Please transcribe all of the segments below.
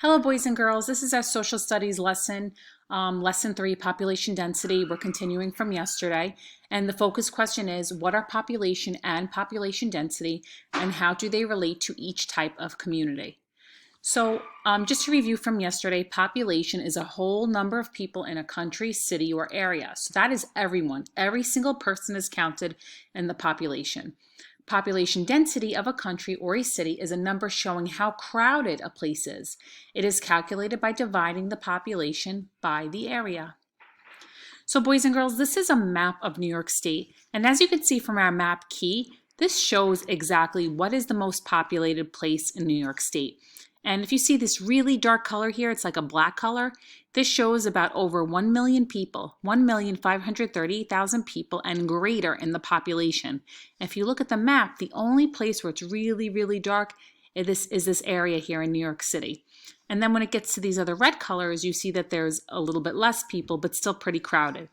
Hello, boys and girls. This is our social studies lesson, lesson 3, population density. We're continuing from yesterday. And the focus question is, what are population and population density, and how do they relate to each type of community? So just to review from yesterday, population is a whole number of people in a country, city, or area. So that is everyone. Every single person is counted in the population. Population density of a country or a city is a number showing how crowded a place is. It is calculated by dividing the population by the area. So boys and girls, this is a map of New York State. And as you can see from our map key, this shows exactly what is the most populated place in New York State. And if you see this really dark color here, it's like a black color. This shows about over 1 million people, 1,538,000 people and greater in the population. If you look at the map, the only place where it's really, really dark is this area here in New York City. And then when it gets to these other red colors, you see that there's a little bit less people, but still pretty crowded.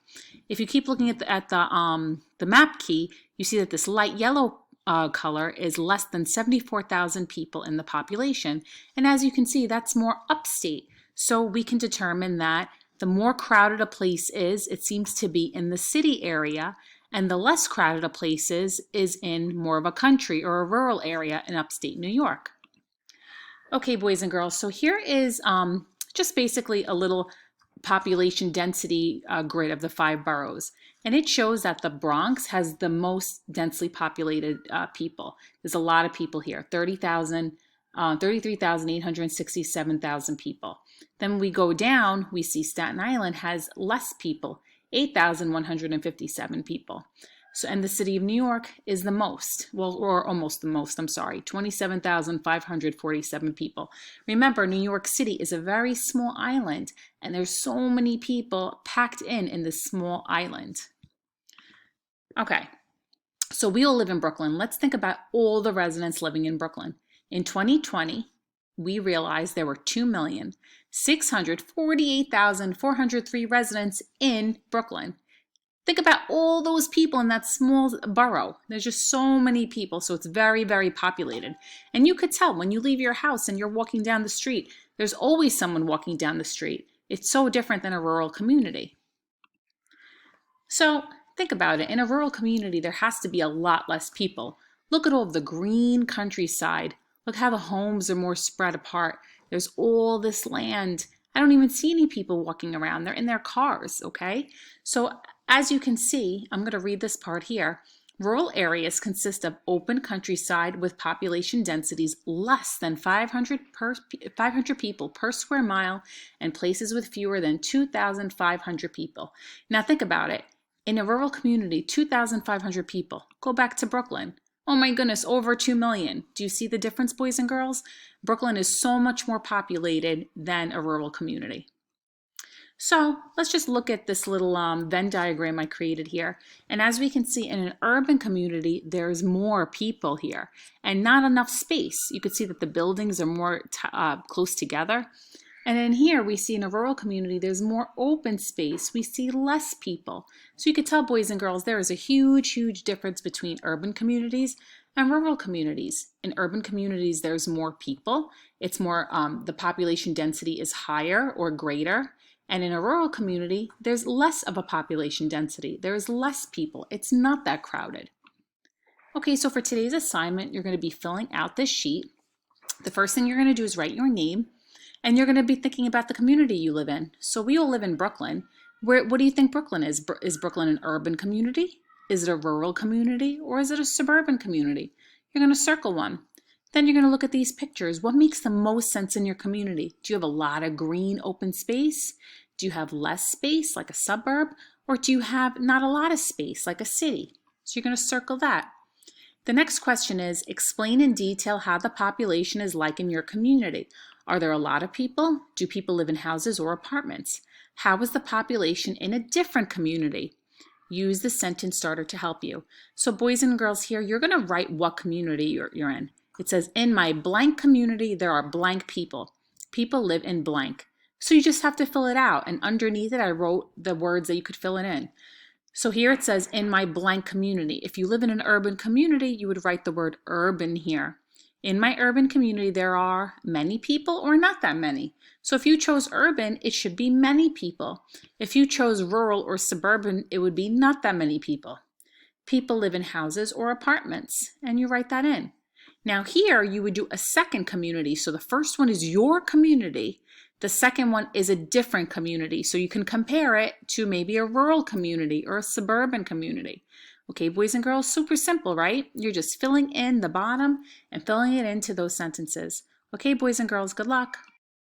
If you keep looking at the map key, you see that this light yellow color is less than 74,000 people in the population. And as you can see, that's more upstate. So we can determine that the more crowded a place is, it seems to be in the city area, and the less crowded a place is in more of a country or a rural area in upstate New York. Okay, boys and girls, so here is just basically a little population density grid of the 5 boroughs. And it shows that the Bronx has the most densely populated people. There's a lot of people here, 33,867,000 people. Then we go down, we see Staten Island has less people, 8,157 people. So, and the city of New York is the most, well, or almost the most, I'm sorry, 27,547 people. Remember, New York City is a very small island, and there's so many people packed in this small island. Okay, so we all live in Brooklyn. Let's think about all the residents living in Brooklyn. In 2020, we realized there were 2,648,403 residents in Brooklyn. Think about all those people in that small borough. There's just so many people, so it's very, very populated. And you could tell when you leave your house and you're walking down the street, there's always someone walking down the street. It's so different than a rural community. So think about it. In a rural community, there has to be a lot less people. Look at all of the green countryside. Look how the homes are more spread apart. There's all this land. I don't even see any people walking around. They're in their cars, okay? So as you can see, I'm going to read this part here. Rural areas consist of open countryside with population densities less than 500 people per square mile and places with fewer than 2,500 people. Now think about it. In a rural community, 2,500 people. Go back to Brooklyn. Oh my goodness, over 2 million. Do you see the difference, boys and girls? Brooklyn is so much more populated than a rural community. So let's just look at this little Venn diagram I created here. And as we can see, in an urban community, there's more people here and not enough space. You can see that the buildings are more close together. And then here we see in a rural community, there's more open space. We see less people. So you could tell, boys and girls, there is a huge, huge difference between urban communities and rural communities. In urban communities, there's more people. It's more, the population density is higher or greater. And in a rural community, there's less of a population density. There's less people. It's not that crowded. Okay, so for today's assignment, you're going to be filling out this sheet. The first thing you're going to do is write your name, and you're going to be thinking about the community you live in. So we all live in Brooklyn. What do you think Brooklyn is? Is Brooklyn an urban community? Is it a rural community? Or is it a suburban community? You're going to circle one. Then you're going to look at these pictures. What makes the most sense in your community? Do you have a lot of green open space? Do you have less space like a suburb? Or do you have not a lot of space like a city? So you're going to circle that. The next question is, explain in detail how the population is like in your community. Are there a lot of people? Do people live in houses or apartments? How is the population in a different community? Use the sentence starter to help you. So boys and girls here, you're going to write what community you're in. It says, in my blank community, there are blank people. People live in blank. So you just have to fill it out. And underneath it, I wrote the words that you could fill it in. So here it says, in my blank community. If you live in an urban community, you would write the word urban here. In my urban community, there are many people or not that many. So if you chose urban, it should be many people. If you chose rural or suburban, it would be not that many people. People live in houses or apartments, and you write that in. Now here you would do a second community. So the first one is your community. The second one is a different community. So you can compare it to maybe a rural community or a suburban community. Okay, boys and girls, super simple, right? You're just filling in the bottom and filling it into those sentences. Okay, boys and girls, good luck.